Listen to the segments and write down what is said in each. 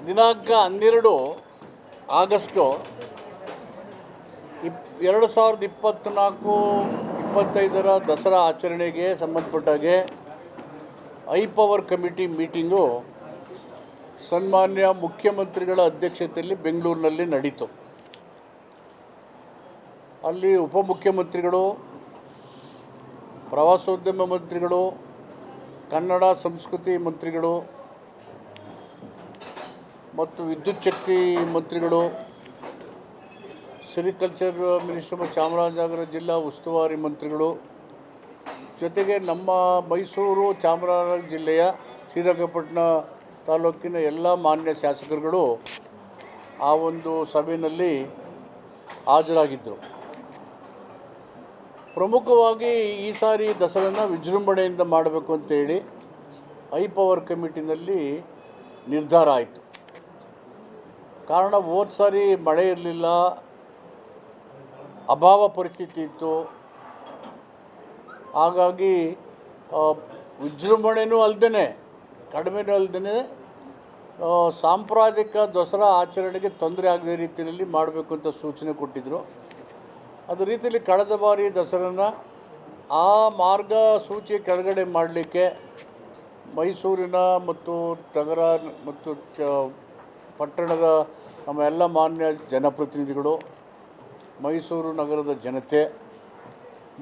ದಿನಾಂಕ 12 ಆಗಸ್ಟು 2024-25ರ ದಸರಾ ಆಚರಣೆಗೆ ಸಂಬಂಧಪಟ್ಟಾಗೆ I power committee meeting ಸನ್ಮಾನ್ಯ ಮುಖ್ಯಮಂತ್ರಿಗಳ ಅಧ್ಯಕ್ಷತೆಯಲ್ಲಿ ಬೆಂಗಳೂರಿನಲ್ಲಿ ನಡೀತು. ಅಲ್ಲಿ ಉಪಮುಖ್ಯಮಂತ್ರಿಗಳು, ಪ್ರವಾಸೋದ್ಯಮ ಮಂತ್ರಿಗಳು, ಕನ್ನಡ ಸಂಸ್ಕೃತಿ ಮಂತ್ರಿಗಳು ಮತ್ತು ವಿದ್ಯುತ್ ಶಕ್ತಿ ಮಂತ್ರಿಗಳು, ಸೆರಿಕಲ್ಚರ್ ಮಿನಿಸ್ಟರ್ ಚಾಮರಾಜನಗರ ಜಿಲ್ಲಾ ಉಸ್ತುವಾರಿ ಮಂತ್ರಿಗಳು, ಜೊತೆಗೆ ನಮ್ಮ ಮೈಸೂರು ಚಾಮರಾಜನಗರ ಜಿಲ್ಲೆಯ ಶ್ರೀರಂಗಪಟ್ಟಣ ತಾಲೂಕಿನ ಎಲ್ಲ ಮಾನ್ಯ ಶಾಸಕರುಗಳು ಆ ಒಂದು ಸಭೆಯಲ್ಲಿ ಹಾಜರಾಗಿದ್ದರು. ಪ್ರಮುಖವಾಗಿ ಈ ಸಾರಿ ದಸರಾನ ವಿಜೃಂಭಣೆಯಿಂದ ಮಾಡಬೇಕು ಅಂತೇಳಿ ಐ ಪವರ್ ಕಮಿಟಿನಲ್ಲಿ ನಿರ್ಧಾರ ಆಯಿತು. ಕಾರಣ ಹೋದ ಸಾರಿ ಮಳೆ ಇರಲಿಲ್ಲ, ಅಭಾವ ಪರಿಸ್ಥಿತಿ ಇತ್ತು. ಹಾಗಾಗಿ ವಿಜೃಂಭಣೆಯೂ ಅಲ್ಲದೇ ಕಡಿಮೆನೂ ಅಲ್ಲದೇ ಸಾಂಪ್ರದಾಯಿಕ ದಸರಾ ಆಚರಣೆಗೆ ತೊಂದರೆ ಆಗದ ರೀತಿಯಲ್ಲಿ ಮಾಡಬೇಕು ಅಂತ ಸೂಚನೆ ಕೊಟ್ಟಿದ್ದರು. ಅದೇ ರೀತಿಯಲ್ಲಿ ಕಳೆದ ಬಾರಿ ದಸರಾನ ಆ ಮಾರ್ಗಸೂಚಿ ಕೆಳಗಡೆ ಮಾಡಲಿಕ್ಕೆ ಮೈಸೂರಿನ ಮತ್ತು ನಗರ ಮತ್ತು ಪಟ್ಟಣದ ನಮ್ಮ ಎಲ್ಲ ಮಾನ್ಯ ಜನಪ್ರತಿನಿಧಿಗಳು, ಮೈಸೂರು ನಗರದ ಜನತೆ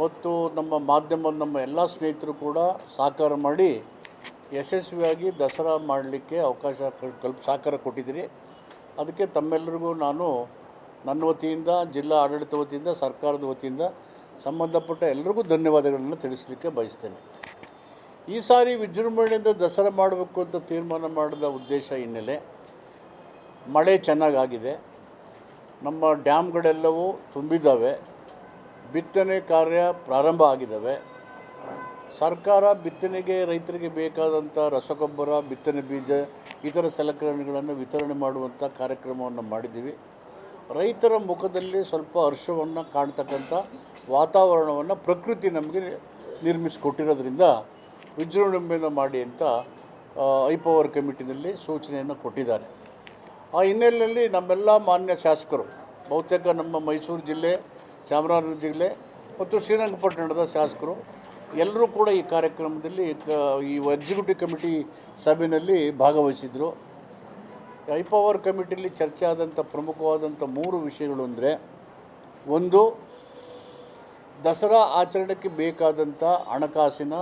ಮತ್ತು ನಮ್ಮ ಮಾಧ್ಯಮದ ನಮ್ಮ ಎಲ್ಲ ಸ್ನೇಹಿತರು ಕೂಡ ಸಹಕಾರ ಮಾಡಿ ಯಶಸ್ವಿಯಾಗಿ ದಸರಾ ಮಾಡಲಿಕ್ಕೆ ಅವಕಾಶ ಸಹಕಾರ ಕೊಟ್ಟಿದ್ದೀರಿ. ಅದಕ್ಕೆ ತಮ್ಮೆಲ್ಲರಿಗೂ ನಾನು ನನ್ನ ವತಿಯಿಂದ, ಜಿಲ್ಲಾ ಆಡಳಿತ ವತಿಯಿಂದ, ಸರ್ಕಾರದ ವತಿಯಿಂದ ಸಂಬಂಧಪಟ್ಟ ಎಲ್ಲರಿಗೂ ಧನ್ಯವಾದಗಳನ್ನು ತಿಳಿಸಲಿಕ್ಕೆ ಬಯಸ್ತೇನೆ. ಈ ಸಾರಿ ವಿಜೃಂಭಣೆಯಿಂದ ದಸರಾ ಮಾಡಬೇಕು ಅಂತ ತೀರ್ಮಾನ ಮಾಡಿದ ಉದ್ದೇಶ ಹಿನ್ನೆಲೆ ಮಳೆ ಚೆನ್ನಾಗಾಗಿದೆ, ನಮ್ಮ ಡ್ಯಾಮ್ಗಳೆಲ್ಲವೂ ತುಂಬಿದ್ದಾವೆ, ಬಿತ್ತನೆ ಕಾರ್ಯ ಪ್ರಾರಂಭ ಆಗಿದ್ದಾವೆ. ಸರ್ಕಾರ ಬಿತ್ತನೆಗೆ ರೈತರಿಗೆ ಬೇಕಾದಂಥ ರಸಗೊಬ್ಬರ, ಬಿತ್ತನೆ ಬೀಜ, ಇತರ ಸಲಕರಣೆಗಳನ್ನು ವಿತರಣೆ ಮಾಡುವಂಥ ಕಾರ್ಯಕ್ರಮವನ್ನು ಮಾಡಿದ್ದೀವಿ. ರೈತರ ಮುಖದಲ್ಲಿ ಸ್ವಲ್ಪ ಹರ್ಷವನ್ನು ಕಾಣ್ತಕ್ಕಂಥ ವಾತಾವರಣವನ್ನು ಪ್ರಕೃತಿ ನಮಗೆ ನಿರ್ಮಿಸಿಕೊಟ್ಟಿರೋದ್ರಿಂದ ವಿಜೃಂಭಣೆಯಿಂದ ಮಾಡಿ ಅಂತ ಐ ಪವರ್ ಕಮಿಟಿನಲ್ಲಿ ಸೂಚನೆಯನ್ನು ಕೊಟ್ಟಿದ್ದಾರೆ. ಆ ಹಿನ್ನೆಲೆಯಲ್ಲಿ ನಮ್ಮೆಲ್ಲ ಮಾನ್ಯ ಶಾಸಕರು, ಬಹುತೇಕ ನಮ್ಮ ಮೈಸೂರು ಜಿಲ್ಲೆ, ಚಾಮರಾಜನಗರ ಜಿಲ್ಲೆ ಮತ್ತು ಶ್ರೀರಂಗಪಟ್ಟಣದ ಶಾಸಕರು ಎಲ್ಲರೂ ಕೂಡ ಈ ಕಾರ್ಯಕ್ರಮದಲ್ಲಿ ಈ ಎಕ್ಸಿಕ್ಯೂಟಿವ್ ಕಮಿಟಿ ಸಭೆಯಲ್ಲಿ ಭಾಗವಹಿಸಿದರು. ಐ ಪವರ್ ಕಮಿಟಿಯಲ್ಲಿ ಚರ್ಚೆ ಆದಂಥ ಪ್ರಮುಖವಾದಂಥ 3 ವಿಷಯಗಳು ಅಂದರೆ, ಒಂದು, ದಸರಾ ಆಚರಣೆಗೆ ಬೇಕಾದಂಥ ಹಣಕಾಸಿನ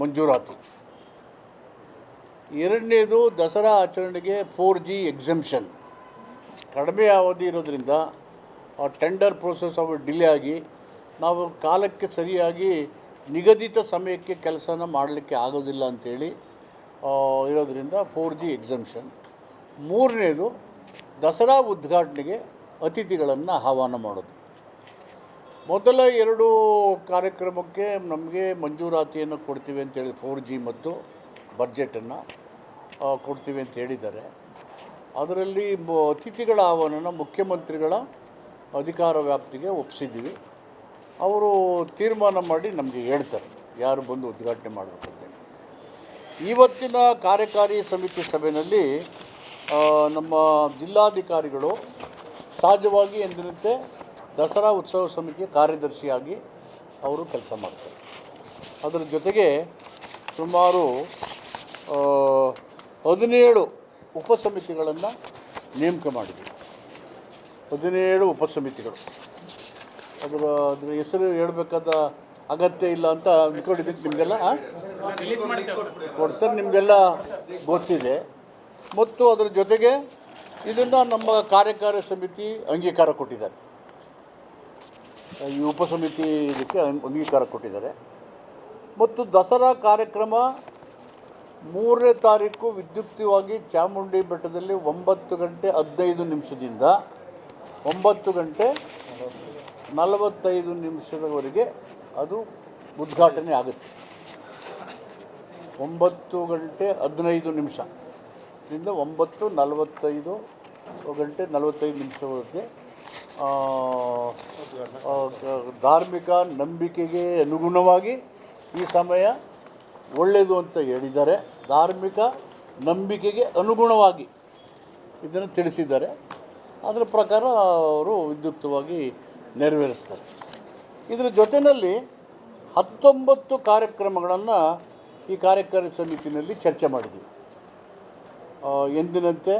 ಮಂಜೂರಾತಿ. ಎರಡನೇದು, ದಸರಾ ಆಚರಣೆಗೆ 4G ಎಕ್ಸೆಂಪ್ಷನ್. ಕಡಿಮೆ ಅವಧಿ ಇರೋದ್ರಿಂದ ಟೆಂಡರ್ ಪ್ರೋಸೆಸ್ ಡಿಲೇ ಆಗಿ ನಾವು ಕಾಲಕ್ಕೆ ಸರಿಯಾಗಿ ನಿಗದಿತ ಸಮಯಕ್ಕೆ ಕೆಲಸನ ಮಾಡಲಿಕ್ಕೆ ಆಗೋದಿಲ್ಲ ಅಂಥೇಳಿ ಇರೋದರಿಂದ 4G ಎಕ್ಸೆಂಪ್ಷನ್. ಮೂರನೇದು, ದಸರಾ ಉದ್ಘಾಟನೆಗೆ ಅತಿಥಿಗಳನ್ನು ಆಹ್ವಾನ ಮಾಡೋದು. ಮೊದಲ 2 ಕಾರ್ಯಕ್ರಮಕ್ಕೆ ನಮಗೆ ಮಂಜೂರಾತಿಯನ್ನು ಕೊಡ್ತೀವಿ ಅಂತೇಳಿ 4G ಮತ್ತು ಬಡ್ಜೆಟನ್ನು ಕೊಡ್ತೀವಿ ಅಂತ ಹೇಳಿದ್ದಾರೆ. ಅದರಲ್ಲಿ ಅತಿಥಿಗಳ ಆಹ್ವಾನನ ಮುಖ್ಯಮಂತ್ರಿಗಳ ಅಧಿಕಾರ ವ್ಯಾಪ್ತಿಗೆ ಒಪ್ಪಿಸಿದ್ದೀವಿ. ಅವರು ತೀರ್ಮಾನ ಮಾಡಿ ನಮಗೆ ಹೇಳ್ತಾರೆ ಯಾರು ಬಂದು ಉದ್ಘಾಟನೆ ಮಾಡಬೇಕು ಅಂತೇಳಿ. ಇವತ್ತಿನ ಕಾರ್ಯಕಾರಿ ಸಮಿತಿ ಸಭೆಯಲ್ಲಿ ನಮ್ಮ ಜಿಲ್ಲಾಧಿಕಾರಿಗಳು ಸಹಜವಾಗಿ ಎಂದಿನಂತೆ ದಸರಾ ಉತ್ಸವ ಸಮಿತಿಯ ಕಾರ್ಯದರ್ಶಿಯಾಗಿ ಅವರು ಕೆಲಸ ಮಾಡ್ತಾರೆ. ಅದರ ಜೊತೆಗೆ ಸುಮಾರು 17 ಉಪಸಮಿತಿಗಳನ್ನು ನೇಮಕ ಮಾಡಿದ್ದೀವಿ. 17 ಉಪಸಮಿತಿಗಳು. ಅದರ ಹೆಸರು ಹೇಳಬೇಕಾದ ಅಗತ್ಯ ಇಲ್ಲ ಅಂತ ಅಂದ್ಕೊಂಡಿದ್ದೀನಿ. ನಿಮಗೆಲ್ಲ ಕೊಡ್ತಾರೆ, ನಿಮಗೆಲ್ಲ ಗೊತ್ತಿದೆ. ಮತ್ತು ಅದರ ಜೊತೆಗೆ ಇದನ್ನು ನಮ್ಮ ಕಾರ್ಯಕಾರಿ ಸಮಿತಿ ಅಂಗೀಕಾರ ಕೊಟ್ಟಿದ್ದಾರೆ. ಈ ಉಪಸಮಿತಿ ಇದಕ್ಕೆ ಅಂಗೀಕಾರ ಕೊಟ್ಟಿದ್ದಾರೆ. ಮತ್ತು ದಸರಾ ಕಾರ್ಯಕ್ರಮ 3ನೇ ತಾರೀಕು ವಿದ್ಯುಕ್ತವಾಗಿ ಚಾಮುಂಡಿ ಬೆಟ್ಟದಲ್ಲಿ 9 ಗಂಟೆ 15 ನಿಮಿಷದಿಂದ 9 ಗಂಟೆ 45 ನಿಮಿಷದವರೆಗೆ ಅದು ಉದ್ಘಾಟನೆ ಆಗುತ್ತೆ. 9 ಗಂಟೆ 15 ನಿಮಿಷದಿಂದ 9:45 ಗಂಟೆ 45 ನಿಮಿಷವರೆಗೆ ಧಾರ್ಮಿಕ ನಂಬಿಕೆಗೆ ಅನುಗುಣವಾಗಿ ಈ ಸಮಯ ಒಳ್ಳೆಯದು ಅಂತ ಹೇಳಿದ್ದಾರೆ. ಧಾರ್ಮಿಕ ನಂಬಿಕೆಗೆ ಅನುಗುಣವಾಗಿ ಇದನ್ನು ತಿಳಿಸಿದ್ದಾರೆ. ಅದರ ಪ್ರಕಾರ ಅವರು ವಿದ್ಯುಕ್ತವಾಗಿ ನೆರವೇರಿಸ್ತಾರೆ. ಇದರ ಜೊತೆಯಲ್ಲಿ 19 ಕಾರ್ಯಕ್ರಮಗಳನ್ನು ಈ ಕಾರ್ಯಕಾರಿ ಸಮಿತಿಯಲ್ಲಿ ಚರ್ಚೆ ಮಾಡಿದ್ದೀವಿ. ಎಂದಿನಂತೆ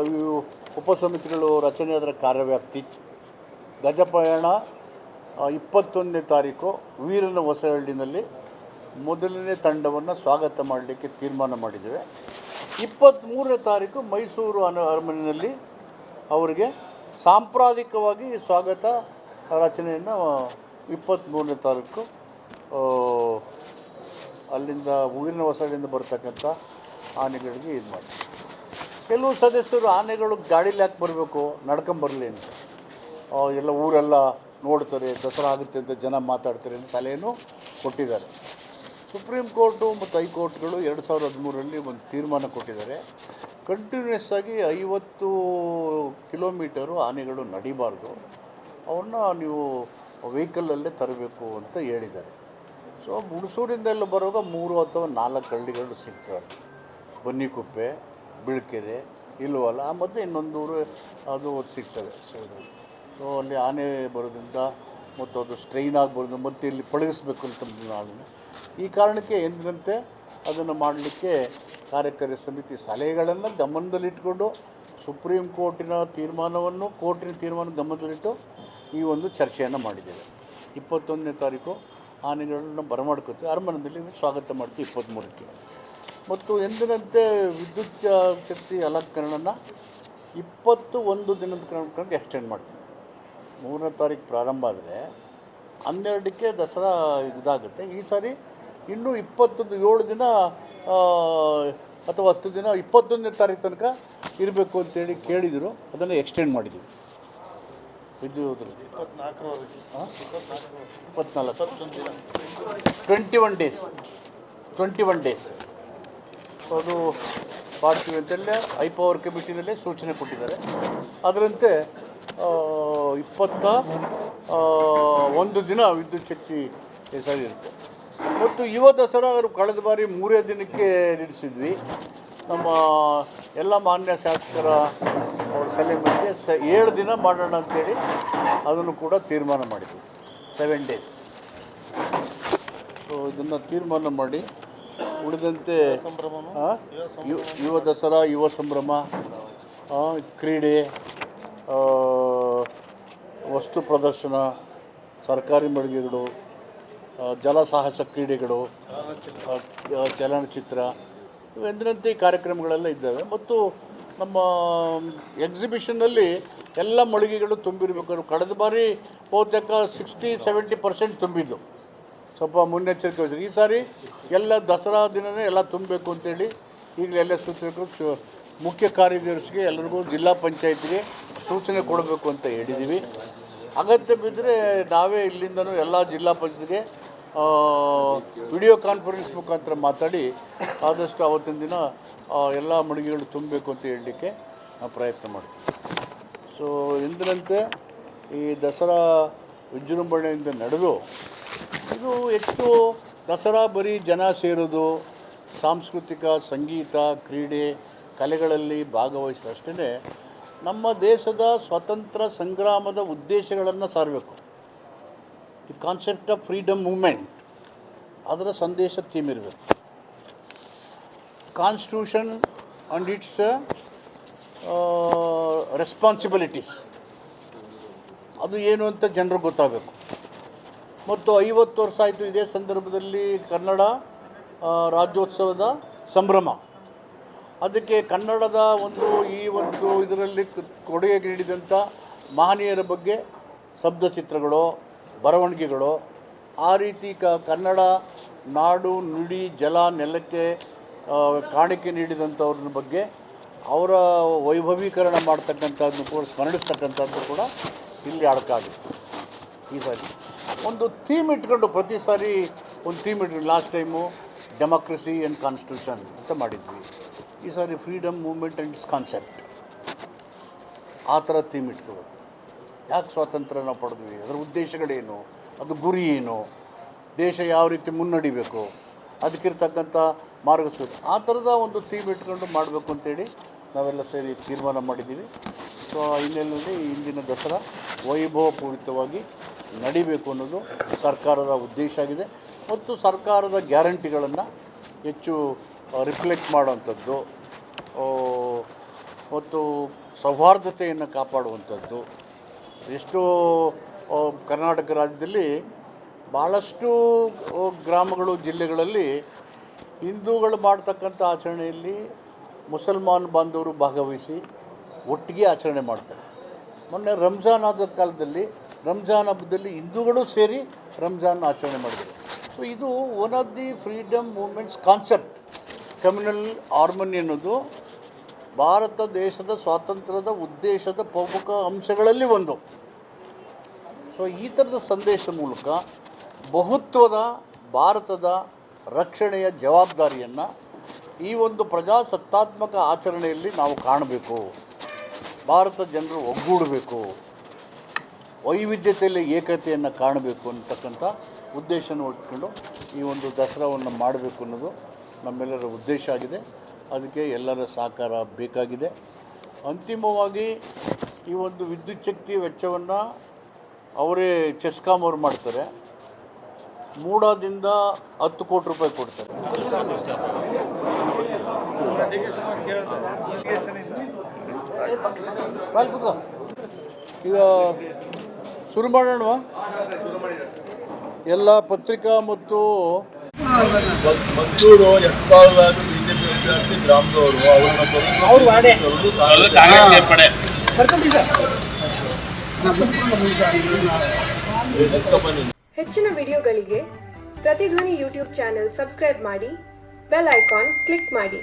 ಇವು ಉಪಸಮಿತಿಗಳು ರಚನೆಯಾದರ ಕಾರ್ಯವ್ಯಾಪ್ತಿ, ಗಜಪಯಣ 21ನೇ ತಾರೀಕು ವೀರನ ಹೊಸಹಳ್ಳಿನಲ್ಲಿ ಮೊದಲನೇ ತಂಡವನ್ನು ಸ್ವಾಗತ ಮಾಡಲಿಕ್ಕೆ ತೀರ್ಮಾನ ಮಾಡಿದ್ದೇವೆ. 23ನೇ ತಾರೀಕು ಮೈಸೂರು ಅರಮನೆಯಲ್ಲಿ ಅವರಿಗೆ ಸಾಂಪ್ರದಾಯಿಕವಾಗಿ ಸ್ವಾಗತ ರಚನೆಯನ್ನು 23ನೇ ತಾರೀಕು ಅಲ್ಲಿಂದ ವೀರನ ಹೊಸಹಳ್ಳಿಯಿಂದ ಬರ್ತಕ್ಕಂಥ ಆನೆಗಳಿಗೆ ಇದು ಮಾಡಿ. ಕೆಲವು ಸದಸ್ಯರು ಆನೆಗಳು ಗಾಡೀಲಿ ಯಾಕೆ ಬರಬೇಕು, ನಡ್ಕೊಂಬರಲಿ ಅಂತ, ಎಲ್ಲ ಊರೆಲ್ಲ ನೋಡ್ತಾರೆ, ದಸರಾ ಆಗುತ್ತೆ ಅಂತ ಜನ ಮಾತಾಡ್ತಾರೆ ಅಂತ ಸಲಹೆನೂ ಕೊಟ್ಟಿದ್ದಾರೆ. ಸುಪ್ರೀಂ ಕೋರ್ಟು ಮತ್ತು ಹೈಕೋರ್ಟ್ಗಳು 2013ರಲ್ಲಿ ಒಂದು ತೀರ್ಮಾನ ಕೊಟ್ಟಿದ್ದಾರೆ. ಕಂಟಿನ್ಯೂಸ್ ಆಗಿ 50 ಕಿಲೋಮೀಟರು ಆನೆಗಳು ನಡಿಬಾರ್ದು, ಅವನ್ನ ನೀವು ವೆಹಿಕಲಲ್ಲೇ ತರಬೇಕು ಅಂತ ಹೇಳಿದ್ದಾರೆ. ಸೊ ಹುಣಸೂರಿಂದೆಲ್ಲ ಬರುವಾಗ 3 ಅಥವಾ 4 ಹಳ್ಳಿಗಳು ಸಿಗ್ತವೆ. ಬನ್ನಿಕುಪ್ಪೆ, ಬಿಳ್ಕೆರೆ, ಇಲ್ವಲ್ಲ, ಆ ಮಧ್ಯೆ ಇನ್ನೊಂದೂರು ಅದು ಸಿಗ್ತವೆ. ಸೊ ಅಲ್ಲಿ ಆನೆ ಬರೋದ್ರಿಂದ ಮತ್ತು ಅದು ಸ್ಟ್ರೈನ್ ಆಗ್ಬಾರ್ದು, ಮತ್ತು ಇಲ್ಲಿ ಪಳಗಿಸ್ಬೇಕು ಅಂತ ಈ ಕಾರಣಕ್ಕೆ ಎಂದಿನಂತೆ ಅದನ್ನು ಮಾಡಲಿಕ್ಕೆ ಕಾರ್ಯಕಾರಿ ಸಮಿತಿ ಸಲಹೆಗಳನ್ನು ಗಮನದಲ್ಲಿಟ್ಕೊಂಡು ಸುಪ್ರೀಂ ಕೋರ್ಟಿನ ತೀರ್ಮಾನ ಗಮನದಲ್ಲಿಟ್ಟು ಈ ಒಂದು ಚರ್ಚೆಯನ್ನು ಮಾಡಿದ್ದೇವೆ. 21ನೇ ತಾರೀಕು ಆನೆಗಳನ್ನು ಬರಮಾಡ್ಕೊತೀವಿ, ಅರಮನೆಯಲ್ಲಿ ಸ್ವಾಗತ ಮಾಡ್ತೀವಿ 23ಕ್ಕೆ. ಮತ್ತು ಎಂದಿನಂತೆ ವಿದ್ಯುತ್ ಶಕ್ತಿ ಅಲಂಕರಣನ 21 ದಿನದ ಕರ್ಕೊಂಡು ಎಕ್ಸ್ಟೆಂಡ್ ಮಾಡ್ತೀವಿ. 3ನೇ ತಾರೀಕು ಪ್ರಾರಂಭ ಆದರೆ 12ಕ್ಕೆ ದಸರಾ ಇದಾಗುತ್ತೆ. ಈ ಸಾರಿ ಇನ್ನೂ 7 ದಿನ ಅಥವಾ 10 ದಿನ 21ನೇ ತಾರೀಕು ತನಕ ಇರಬೇಕು ಅಂತೇಳಿ ಕೇಳಿದರು. ಅದನ್ನು ಎಕ್ಸ್ಟೆಂಡ್ ಮಾಡಿದ್ದೀವಿ. ವಿದ್ಯುತ್ 21 ಡೇಸ್ ಅದು ಮಾಡ್ತೀವಿ ಅಂತಲೇ ಹೈಪವರ್ ಕಮಿಟಿನಲ್ಲೇ ಸೂಚನೆ ಕೊಟ್ಟಿದ್ದಾರೆ. ಅದರಂತೆ 21 ದಿನ ವಿದ್ಯುತ್ ಶಕ್ತಿ ಸರಿ ಇರುತ್ತೆ. ಮತ್ತು ಯುವ ದಸರಾ ಕಳೆದ ಬಾರಿ 3 ದಿನಕ್ಕೆ ನಡೆಸಿದ್ವಿ. ನಮ್ಮ ಎಲ್ಲ ಮಾನ್ಯ ಶಾಸಕರ ಅವ್ರ ಸಲಹೆ ಮೇರೆಗೆ 7 ದಿನ ಮಾಡೋಣ ಅಂತೇಳಿ ಅದನ್ನು ಕೂಡ ತೀರ್ಮಾನ ಮಾಡಿದ್ವಿ, 7 ಡೇಸ್. ಸೊ ಇದನ್ನು ತೀರ್ಮಾನ ಮಾಡಿ ಉಳಿದಂತೆ ಯುವ ದಸರಾ, ಯುವ ಸಂಭ್ರಮ, ಕ್ರೀಡೆ, ವಸ್ತು ಪ್ರದರ್ಶನ, ಸರ್ಕಾರಿ ಮಳಿಗೆಗಳು, ಜಲಸಾಹಸ ಕ್ರೀಡೆಗಳು, ಚಲನಚಿತ್ರ, ಎಂದಿನಂತೆ ಈ ಕಾರ್ಯಕ್ರಮಗಳೆಲ್ಲ ಇದ್ದಾವೆ. ಮತ್ತು ನಮ್ಮ ಎಕ್ಸಿಬಿಷನ್ನಲ್ಲಿ ಎಲ್ಲ ಮಳಿಗೆಗಳು ತುಂಬಿರಬೇಕು. ಕಳೆದ ಬಾರಿ ಬಹುತೇಕ 60-70% ತುಂಬಿದ್ದು, ಸ್ವಲ್ಪ ಮುನ್ನೆಚ್ಚರಿಕೆ ವಹಿಸಿ. ಈ ಸಾರಿ ಎಲ್ಲ ದಸರಾ ದಿನವೇ ಎಲ್ಲ ತುಂಬಬೇಕು ಅಂತೇಳಿ ಈಗಲೇ ಎಲ್ಲ ಸೂಚನೆ ಮುಖ್ಯ ಕಾರ್ಯದರ್ಶಿಗೆ ಎಲ್ಲರಿಗೂ ಜಿಲ್ಲಾ ಪಂಚಾಯತ್ಗೆ ಸೂಚನೆ ಕೊಡಬೇಕು ಅಂತ ಹೇಳಿದ್ದೀವಿ. ಅಗತ್ಯ ಬಿದ್ದರೆ ನಾವೇ ಇಲ್ಲಿಂದನೂ ಎಲ್ಲ ಜಿಲ್ಲಾ ಪಂಚಾಯತ್ಗೆ ವಿಡಿಯೋ ಕಾನ್ಫರೆನ್ಸ್ ಮುಖಾಂತರ ಮಾತಾಡಿ ಆದಷ್ಟು ಆವತ್ತಿನ ದಿನ ಎಲ್ಲ ಮಳಿಗೆಗಳು ತುಂಬಬೇಕು ಅಂತ ಹೇಳಲಿಕ್ಕೆ ನಾವು ಪ್ರಯತ್ನ ಮಾಡ್ತೀವಿ. ಸೊ ಎಂದಿನಂತೆ ಈ ದಸರಾ ವಿಜೃಂಭಣೆಯಿಂದ ನಡೆದು ಇದು ಹೆಚ್ಚು ದಸರಾ ಬರೀ ಜನ ಸೇರೋದು, ಸಾಂಸ್ಕೃತಿಕ, ಸಂಗೀತ, ಕ್ರೀಡೆ, ಕಲೆಗಳಲ್ಲಿ ಭಾಗವಹಿಸೋಷ್ಟೇ ನಮ್ಮ ದೇಶದ ಸ್ವತಂತ್ರ ಸಂಗ್ರಾಮದ ಉದ್ದೇಶಗಳನ್ನು ಸಾರಬೇಕು. The concept of freedom movement, ಅದರ ಸಂದೇಶ ಥೀಮ್ ಇರಬೇಕು. ಕಾನ್ಸ್ಟಿಟ್ಯೂಷನ್ ಆ್ಯಂಡ್ ಇಟ್ಸ್ ರೆಸ್ಪಾನ್ಸಿಬಿಲಿಟೀಸ್, ಅದು ಏನು ಅಂತ ಜನರಿಗೆ ಗೊತ್ತಾಗಬೇಕು. ಮತ್ತು 50 ವರ್ಷ ಆಯಿತು ಇದೇ ಸಂದರ್ಭದಲ್ಲಿ ಕನ್ನಡ ರಾಜ್ಯೋತ್ಸವದ ಸಂಭ್ರಮ. ಅದಕ್ಕೆ ಕನ್ನಡದ ಈ ಒಂದು ಇದರಲ್ಲಿ ಕೊಡುಗೆ ನೀಡಿದಂಥ ಮಹನೀಯರ ಬಗ್ಗೆ ಶಬ್ದಚಿತ್ರಗಳು, ಬರವಣಿಗೆಗಳು, ಆ ರೀತಿ ಕನ್ನಡ ನಾಡು, ನುಡಿ, ಜಲ, ನೆಲಕ್ಕೆ ಕಾಣಿಕೆ ನೀಡಿದಂಥವ್ರ ಬಗ್ಗೆ ಅವರ ವೈಭವೀಕರಣ ಮಾಡ್ತಕ್ಕಂಥದ್ದನ್ನು ಕೂಡ ಸ್ಮರಿಸ್ತಕ್ಕಂಥದ್ದು ಕೂಡ ಇಲ್ಲಿ ಅಡಕಾಗಿತ್ತು. ಈ ಸಾರಿ ಒಂದು ಥೀಮ್ ಇಟ್ಕೊಂಡು ಪ್ರತಿ ಸಾರಿ ಒಂದು ಥೀಮ್ ಇಟ್ಕೊಂಡು, last time democracy and constitution ಅಂತ ಮಾಡಿದ್ವಿ. ಈ ಸಾರಿ freedom movement and its concept, ಆ ಥರ ಥೀಮ್ ಇಟ್ಕೋಬೇಕು. ಯಾಕೆ ಸ್ವಾತಂತ್ರ್ಯ ನಾವು ಪಡೆದ್ವಿ, ಅದರ ಉದ್ದೇಶಗಳೇನು, ಅದು ಗುರಿ ಏನು, ದೇಶ ಯಾವ ರೀತಿ ಮುನ್ನಡಿಬೇಕು, ಅದಕ್ಕಿರ್ತಕ್ಕಂಥ ಮಾರ್ಗಸೂಚಿ ಆ ಥರದ ಒಂದು ಥೀಮ್ ಇಟ್ಕೊಂಡು ಮಾಡಬೇಕು ಅಂತೇಳಿ ನಾವೆಲ್ಲ ಸೇರಿ ತೀರ್ಮಾನ ಮಾಡಿದ್ದೀವಿ. ಸೊ ಆ ಹಿನ್ನೆಲೆಯಲ್ಲಿ ಇಂದಿನ ದಸರಾ ವೈಭವಪೂರಿತವಾಗಿ ನಡಿಬೇಕು ಅನ್ನೋದು ಸರ್ಕಾರದ ಉದ್ದೇಶ ಆಗಿದೆ ಮತ್ತು ಸರ್ಕಾರದ ಗ್ಯಾರಂಟಿಗಳನ್ನು ಹೆಚ್ಚು ರಿಫ್ಲೆಕ್ಟ್ ಮಾಡೋವಂಥದ್ದು ಮತ್ತು ಸೌಹಾರ್ದತೆಯನ್ನು ಕಾಪಾಡುವಂಥದ್ದು. ಎಷ್ಟೋ ಕರ್ನಾಟಕ ರಾಜ್ಯದಲ್ಲಿ ಭಾಳಷ್ಟು ಗ್ರಾಮಗಳು ಜಿಲ್ಲೆಗಳಲ್ಲಿ ಹಿಂದೂಗಳು ಮಾಡ್ತಕ್ಕಂಥ ಆಚರಣೆಯಲ್ಲಿ ಮುಸಲ್ಮಾನ್ ಬಾಂಧವರು ಭಾಗವಹಿಸಿ ಒಟ್ಟಿಗೆ ಆಚರಣೆ ಮಾಡ್ತಾರೆ. ಮೊನ್ನೆ ರಂಜಾನ್ ಆದ ಕಾಲದಲ್ಲಿ ರಂಜಾನ್ ಹಬ್ಬದಲ್ಲಿ ಹಿಂದೂಗಳು ಸೇರಿ ರಂಜಾನ್ ಆಚರಣೆ ಮಾಡಿದರು. ಸೊ ಇದು one of the freedom movements concept. Communal harmony ಅನ್ನೋದು ಭಾರತ ದೇಶದ ಸ್ವಾತಂತ್ರ್ಯದ ಉದ್ದೇಶದ ಪ್ರಮುಖ ಅಂಶಗಳಲ್ಲಿ ಒಂದು. ಸೊ ಈ ಥರದ ಸಂದೇಶ ಮೂಲಕ ಬಹುತ್ವದ ಭಾರತದ ರಕ್ಷಣೆಯ ಜವಾಬ್ದಾರಿಯನ್ನು ಈ ಒಂದು ಪ್ರಜಾಸತ್ತಾತ್ಮಕ ಆಚರಣೆಯಲ್ಲಿ ನಾವು ಕಾಣಬೇಕು. ಭಾರತ ಜನರು ಒಗ್ಗೂಡಬೇಕು, ವೈವಿಧ್ಯತೆಯಲ್ಲಿ ಏಕತೆಯನ್ನು ಕಾಣಬೇಕು ಅಂತಕ್ಕಂಥ ಉದ್ದೇಶನ ಇಟ್ಕೊಂಡು ಈ ಒಂದು ದಸರಾವನ್ನು ಮಾಡಬೇಕು ಅನ್ನೋದು ನಮ್ಮೆಲ್ಲರ ಉದ್ದೇಶ ಆಗಿದೆ. ಅದಕ್ಕೆ ಎಲ್ಲರ ಸಹಕಾರ ಬೇಕಾಗಿದೆ. ಅಂತಿಮವಾಗಿ ಈ ಒಂದು ವಿದ್ಯುತ್ ಶಕ್ತಿ ವೆಚ್ಚವನ್ನು ಅವರೇ ಚೆಸ್ಕಾಂ ಅವರು ಮಾಡ್ತಾರೆ. ಮೂಡಾದಿಂದ 10 ಕೋಟಿ ರೂಪಾಯಿ ಕೊಡ್ತಾರೆ. ಈಗ ಶುರು ಮಾಡೋಣ. ಎಲ್ಲ ಪತ್ರಿಕಾ ಮತ್ತು ಮಂಜೂರು ಎಸ್ಪಾಲ್ರಾಜು ಬಿಜೆಪಿ ಅಭ್ಯರ್ಥಿ ಗ್ರಾಮದವರು ಹೆಚ್ಚಿನ ವಿಡಿಯೋಗಳಿಗೆ ಪ್ರತಿಧ್ವನಿ ಯೂಟ್ಯೂಬ್ ಚಾನೆಲ್ ಸಬ್ಸ್ಕ್ರೈಬ್ ಮಾಡಿ, ಬೆಲ್ ಐಕಾನ್ ಕ್ಲಿಕ್ ಮಾಡಿ.